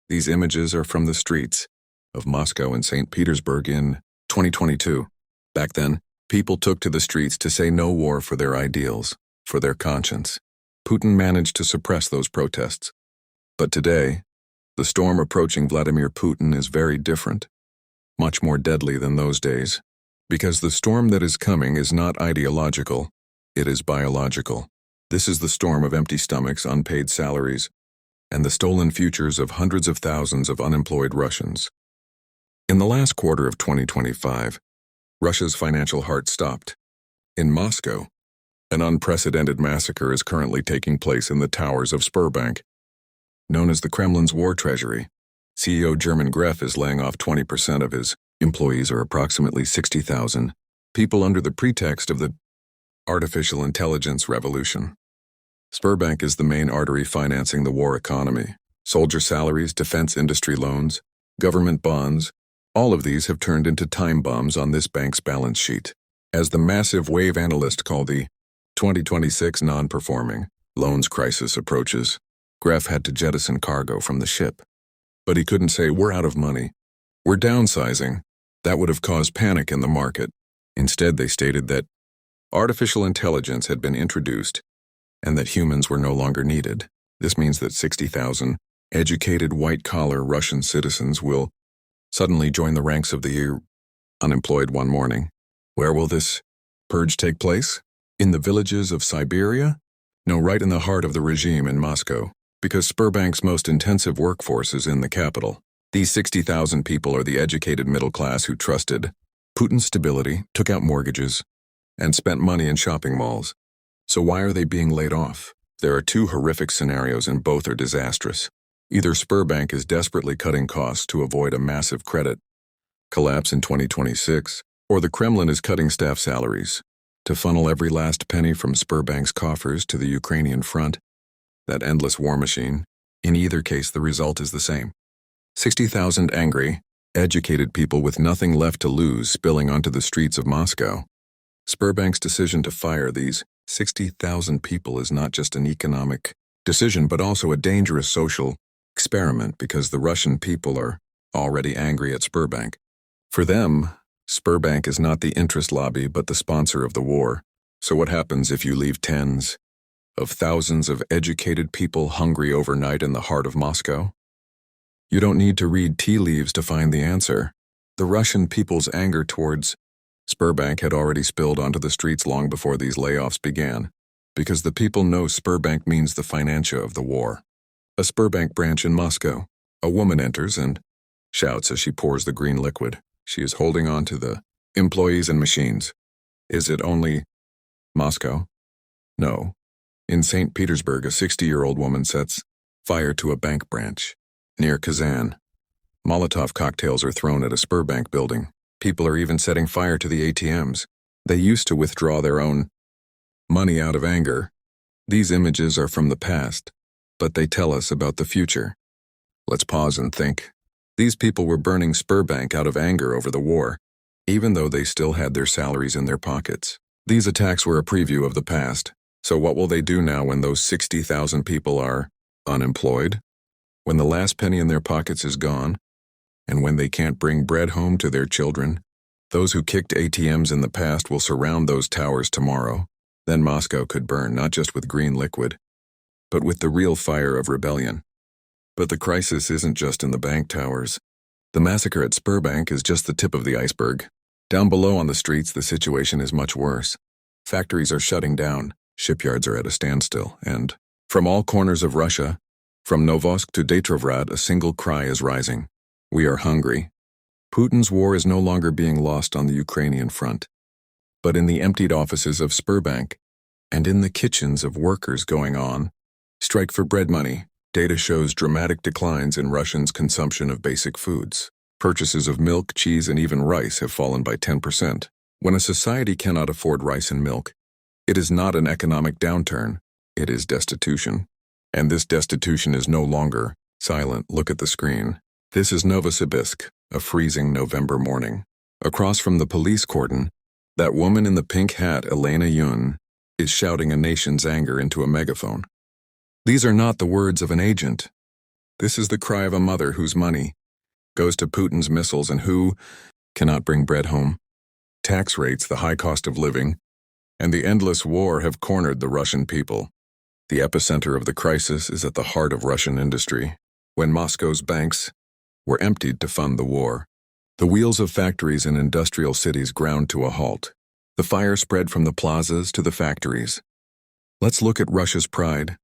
These images are from the streets of Moscow and St. Petersburg in 2022. Back then, people took to the streets to say no war for their ideals, for their conscience. Putin managed to suppress those protests. But today, the storm approaching Vladimir Putin is very different, much more deadly than those days, because the storm that is coming is not ideological, it is biological. This is the storm of empty stomachs, unpaid salaries, and the stolen futures of hundreds of thousands of unemployed Russians. In the last quarter of 2025, Russia's financial heart stopped. In Moscow, an unprecedented massacre is currently taking place in the towers of Sberbank. Known as the Kremlin's war treasury, CEO German Gref is laying off 20% of his employees, or approximately 60,000 people, under the pretext of the artificial intelligence revolution. Sberbank is the main artery financing the war economy. Soldier salaries, defense industry loans, government bonds, all of these have turned into time bombs on this bank's balance sheet. As the massive wave analysts call the 2026 non-performing loans crisis approaches, Gref had to jettison cargo from the ship. But he couldn't say, "We're out of money. We're downsizing." That would have caused panic in the market. Instead, they stated that artificial intelligence had been introduced and that humans were no longer needed. This means that 60,000 educated white-collar Russian citizens will suddenly join the ranks of the unemployed one morning. Where will this purge take place? In the villages of Siberia? No, right in the heart of the regime in Moscow, because Sberbank's most intensive workforce is in the capital. These 60,000 people are the educated middle class who trusted Putin's stability, took out mortgages, and spent money in shopping malls. So why are they being laid off? There are two horrific scenarios, and both are disastrous. Either Sberbank is desperately cutting costs to avoid a massive credit collapse in 2026, or the Kremlin is cutting staff salaries to funnel every last penny from Sberbank's coffers to the Ukrainian front, that endless war machine. In either case, the result is the same. 60,000 angry, educated people with nothing left to lose spilling onto the streets of Moscow. Sberbank's decision to fire these 60,000 people is not just an economic decision, but also a dangerous social experiment, because the Russian people are already angry at Sberbank. For them, Sberbank is not the interest lobby, but the sponsor of the war. So what happens if you leave tens of thousands of educated people hungry overnight in the heart of Moscow? You don't need to read tea leaves to find the answer. The Russian people's anger towards Sberbank had already spilled onto the streets long before these layoffs began, because the people know Sberbank means the financia of the war. A Sberbank branch in Moscow. A woman enters and shouts as she pours the green liquid. She is holding on to the employees and machines. Is it only Moscow? No. In St. Petersburg, a 60-year-old woman sets fire to a bank branch near Kazan. Molotov cocktails are thrown at a Sberbank building. People are even setting fire to the ATMs. They used to withdraw their own money out of anger. These images are from the past, but they tell us about the future. Let's pause and think. These people were burning Sberbank out of anger over the war, even though they still had their salaries in their pockets. These attacks were a preview of the past. So what will they do now when those 60,000 people are unemployed? When the last penny in their pockets is gone, and when they can't bring bread home to their children? Those who kicked ATMs in the past will surround those towers tomorrow. Then Moscow could burn not just with green liquid, but with the real fire of rebellion. But the crisis isn't just in the bank towers. The massacre at Sberbank is just the tip of the iceberg. Down below on the streets, the situation is much worse. Factories are shutting down, shipyards are at a standstill, and from all corners of Russia, from Novosk to Detrovrad, a single cry is rising. We are hungry. Putin's war is no longer being lost on the Ukrainian front, but in the emptied offices of Sberbank and in the kitchens of workers going on strike for bread money. Data shows dramatic declines in Russians' consumption of basic foods. Purchases of milk, cheese, and even rice have fallen by 10%. When a society cannot afford rice and milk, it is not an economic downturn, it is destitution. And this destitution is no longer silent. Look at the screen. This is Novosibirsk, a freezing November morning. Across from the police cordon, that woman in the pink hat, Elena Yun, is shouting a nation's anger into a megaphone. These are not the words of an agent. This is the cry of a mother whose money goes to Putin's missiles and who cannot bring bread home. Tax rates, the high cost of living, and the endless war have cornered the Russian people. The epicenter of the crisis is at the heart of Russian industry, when Moscow's banks were emptied to fund the war. The wheels of factories in industrial cities ground to a halt. The fire spread from the plazas to the factories. Let's look at Russia's pride,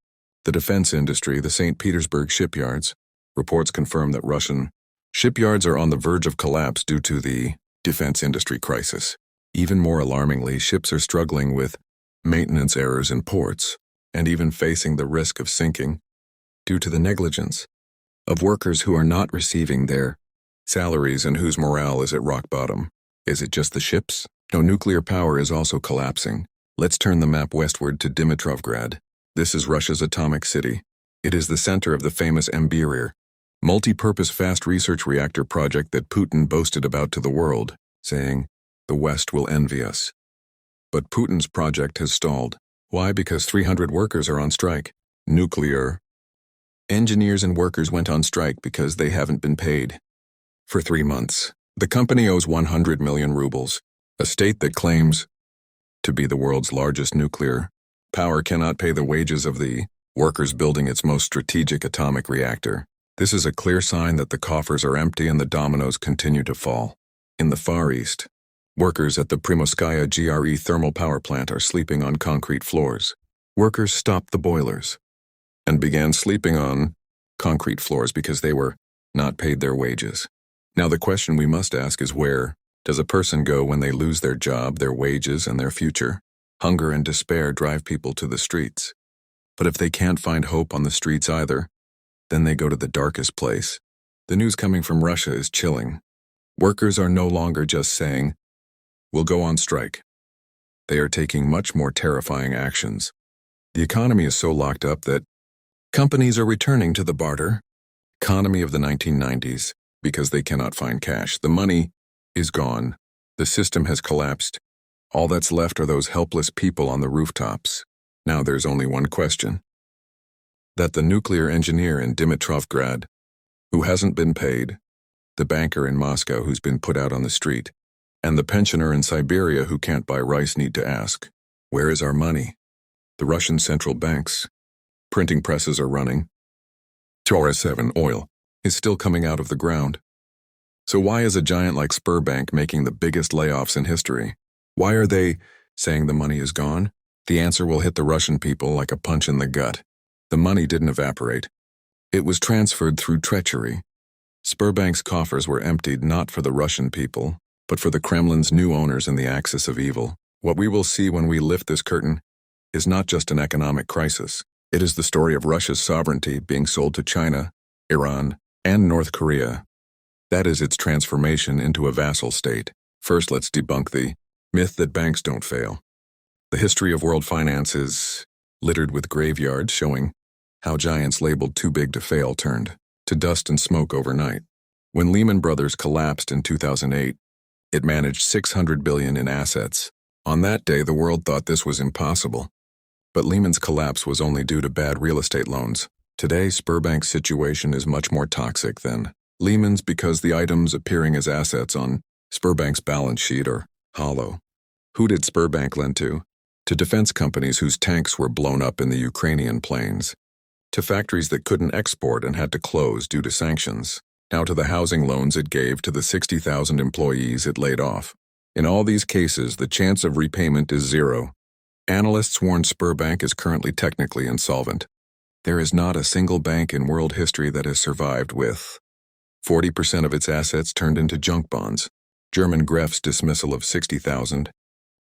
the defense industry, the St. Petersburg shipyards. Reports confirm that Russian shipyards are on the verge of collapse due to the defense industry crisis. Even more alarmingly, ships are struggling with maintenance errors in ports and even facing the risk of sinking due to the negligence of workers who are not receiving their salaries and whose morale is at rock bottom. Is it just the ships? No, nuclear power is also collapsing. Let's turn the map westward to Dimitrovgrad. This is Russia's atomic city. It is the center of the famous MBRIR, multi-purpose fast research reactor project that Putin boasted about to the world, saying, "The West will envy us." But Putin's project has stalled. Why? Because 300 workers are on strike. Nuclear engineers and workers went on strike because they haven't been paid for 3 months. The company owes 100 million rubles. A state that claims to be the world's largest nuclear power cannot pay the wages of the workers building its most strategic atomic reactor. This is a clear sign that the coffers are empty and the dominoes continue to fall. In the Far East, workers at the Primorskaya GRE thermal power plant are sleeping on concrete floors. Workers stopped the boilers and began sleeping on concrete floors because they were not paid their wages. Now the question we must ask is, where does a person go when they lose their job, their wages, and their future? Hunger and despair drive people to the streets. But if they can't find hope on the streets either, then they go to the darkest place. The news coming from Russia is chilling. Workers are no longer just saying, "We'll go on strike." They are taking much more terrifying actions. The economy is so locked up that companies are returning to the barter economy of the 1990s because they cannot find cash. The money is gone. The system has collapsed. All that's left are those helpless people on the rooftops. Now there's only one question. That the nuclear engineer in Dimitrovgrad, who hasn't been paid, the banker in Moscow who's been put out on the street, and the pensioner in Siberia who can't buy rice need to ask, where is our money? The Russian central banks, printing presses are running. TR7 oil is still coming out of the ground. So why is a giant like Sberbank making the biggest layoffs in history? Why are they saying the money is gone? The answer will hit the Russian people like a punch in the gut. The money didn't evaporate. It was transferred through treachery. Sberbank's coffers were emptied not for the Russian people, but for the Kremlin's new owners in the axis of evil. What we will see when we lift this curtain is not just an economic crisis. It is the story of Russia's sovereignty being sold to China, Iran, and North Korea. That is its transformation into a vassal state. First, let's debunk the myth that banks don't fail. The history of world finance is littered with graveyards showing how giants labeled too big to fail turned to dust and smoke overnight. When Lehman Brothers collapsed in 2008, it managed $600 billion in assets. On that day, the world thought this was impossible. But Lehman's collapse was only due to bad real estate loans. Today, Sberbank's situation is much more toxic than Lehman's because the items appearing as assets on Sberbank's balance sheet are hollow. Who did Sberbank lend to? To defense companies whose tanks were blown up in the Ukrainian plains. To factories that couldn't export and had to close due to sanctions. Now to the housing loans it gave to the 60,000 employees it laid off. In all these cases, the chance of repayment is zero. Analysts warn Sberbank is currently technically insolvent. There is not a single bank in world history that has survived with 40% of its assets turned into junk bonds. German Gref's dismissal of 60,000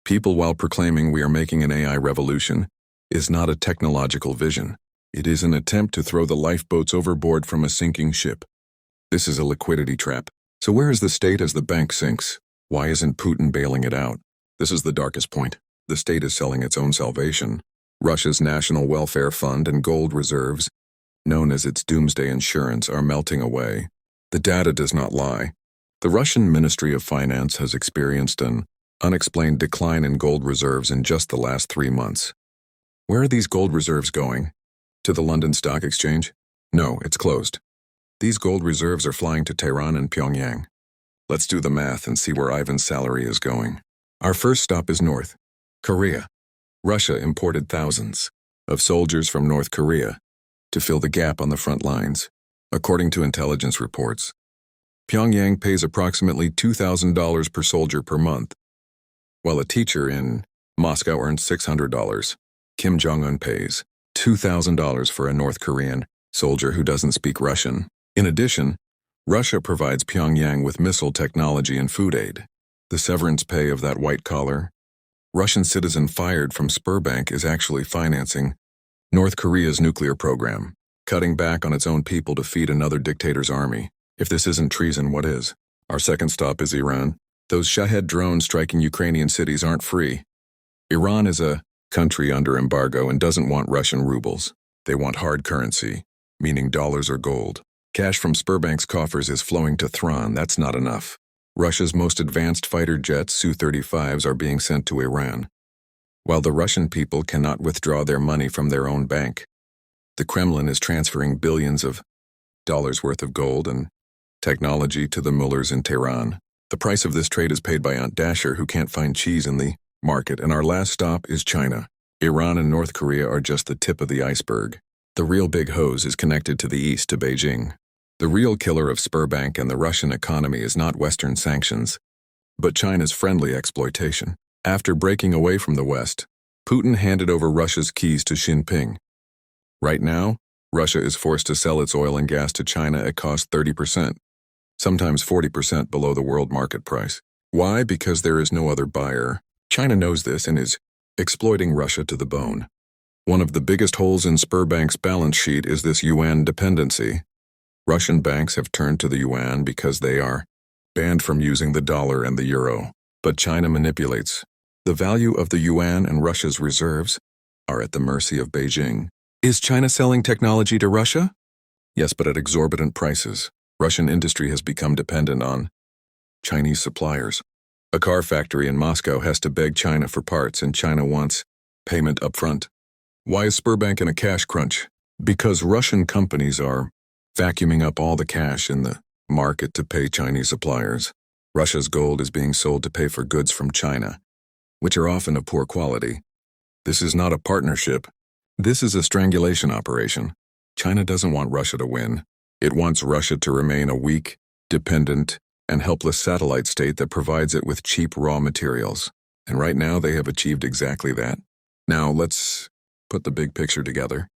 people while proclaiming we are making an AI revolution is not a technological vision. It is an attempt to throw the lifeboats overboard from a sinking ship. This is a liquidity trap. So where is the state as the bank sinks? Why isn't Putin bailing it out? This is the darkest point. The state is selling its own salvation. Russia's National Welfare Fund and gold reserves, known as its doomsday insurance, are melting away. The data does not lie. The Russian Ministry of Finance has experienced an unexplained decline in gold reserves in just the last 3 months. Where are these gold reserves going? To the London Stock Exchange? No, it's closed. These gold reserves are flying to Tehran and Pyongyang. Let's do the math and see where Ivan's salary is going. Our first stop is North Korea. Russia imported thousands of soldiers from North Korea to fill the gap on the front lines. According to intelligence reports, Pyongyang pays approximately $2,000 per soldier per month, while a teacher in Moscow earns $600. Kim Jong-un pays $2,000 for a North Korean soldier who doesn't speak Russian. In addition, Russia provides Pyongyang with missile technology and food aid. The severance pay of that white-collar Russian citizen fired from Sberbank is actually financing North Korea's nuclear program, cutting back on its own people to feed another dictator's army. If this isn't treason, what is? Our second stop is Iran. Those Shahed drones striking Ukrainian cities aren't free. Iran is a country under embargo and doesn't want Russian rubles. They want hard currency, meaning dollars or gold. Cash from Sberbank's coffers is flowing to Thrawn. That's not enough. Russia's most advanced fighter jets, Su-35s, are being sent to Iran. While the Russian people cannot withdraw their money from their own bank, the Kremlin is transferring billions of dollars worth of gold and technology to the mullahs in Tehran. The price of this trade is paid by Aunt Dasher, who can't find cheese in the market. And our last stop is China. Iran and North Korea are just the tip of the iceberg. The real big hose is connected to the east, to Beijing. The real killer of Sberbank and the Russian economy is not Western sanctions, but China's friendly exploitation. After breaking away from the West, Putin handed over Russia's keys to Xi Jinping. Right now, Russia is forced to sell its oil and gas to China at cost 30%, sometimes 40% below the world market price. Why? Because there is no other buyer. China knows this and is exploiting Russia to the bone. One of the biggest holes in Sberbank's balance sheet is this yuan dependency. Russian banks have turned to the yuan because they are banned from using the dollar and the euro. But China manipulates. The value of the yuan and Russia's reserves are at the mercy of Beijing. Is China selling technology to Russia? Yes, but at exorbitant prices. Russian industry has become dependent on Chinese suppliers. A car factory in Moscow has to beg China for parts, and China wants payment upfront. Why is Sberbank in a cash crunch? Because Russian companies are vacuuming up all the cash in the market to pay Chinese suppliers. Russia's gold is being sold to pay for goods from China, which are often of poor quality. This is not a partnership. This is a strangulation operation. China doesn't want Russia to win. It wants Russia to remain a weak, dependent, and helpless satellite state that provides it with cheap raw materials. And right now they have achieved exactly that. Now let's put the big picture together.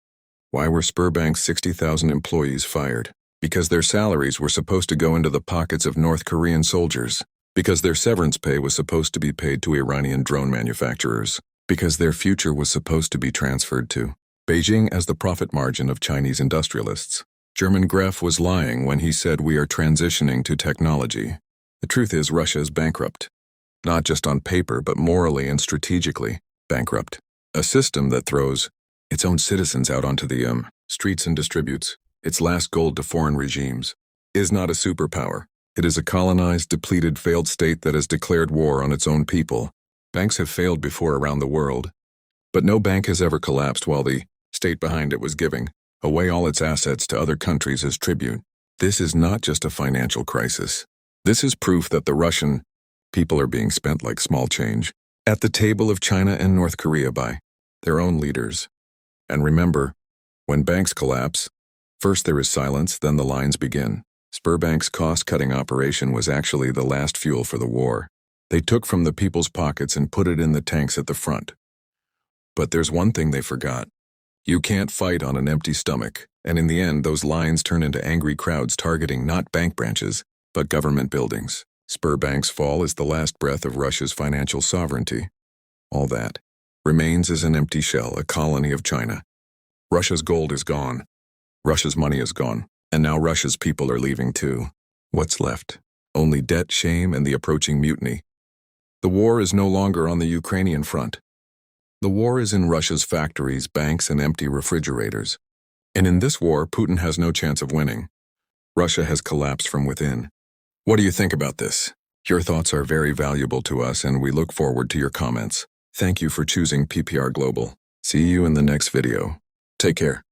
Why were Sberbank's 60,000 employees fired? Because their salaries were supposed to go into the pockets of North Korean soldiers. Because their severance pay was supposed to be paid to Iranian drone manufacturers. Because their future was supposed to be transferred to Beijing as the profit margin of Chinese industrialists. German Gref was lying when he said we are transitioning to technology. The truth is Russia is bankrupt. Not just on paper, but morally and strategically bankrupt. A system that throws its own citizens out onto the streets and distributes its last gold to foreign regimes is not a superpower. It is a colonized, depleted, failed state that has declared war on its own people. Banks have failed before around the world, but no bank has ever collapsed while the state behind it was giving away all its assets to other countries as tribute. This is not just a financial crisis. This is proof that the Russian people are being spent like small change at the table of China and North Korea by their own leaders. And remember, when banks collapse, first there is silence, then the lines begin. Sberbank's cost-cutting operation was actually the last fuel for the war. They took from the people's pockets and put it in the tanks at the front. But there's one thing they forgot. You can't fight on an empty stomach, and in the end those lines turn into angry crowds targeting not bank branches, but government buildings. Sberbank's fall is the last breath of Russia's financial sovereignty. All that remains is an empty shell, a colony of China. Russia's gold is gone. Russia's money is gone. And now Russia's people are leaving too. What's left? Only debt, shame, and the approaching mutiny. The war is no longer on the Ukrainian front. The war is in Russia's factories, banks, and empty refrigerators. And in this war, Putin has no chance of winning. Russia has collapsed from within. What do you think about this? Your thoughts are very valuable to us, and we look forward to your comments. Thank you for choosing PPR Global. See you in the next video. Take care.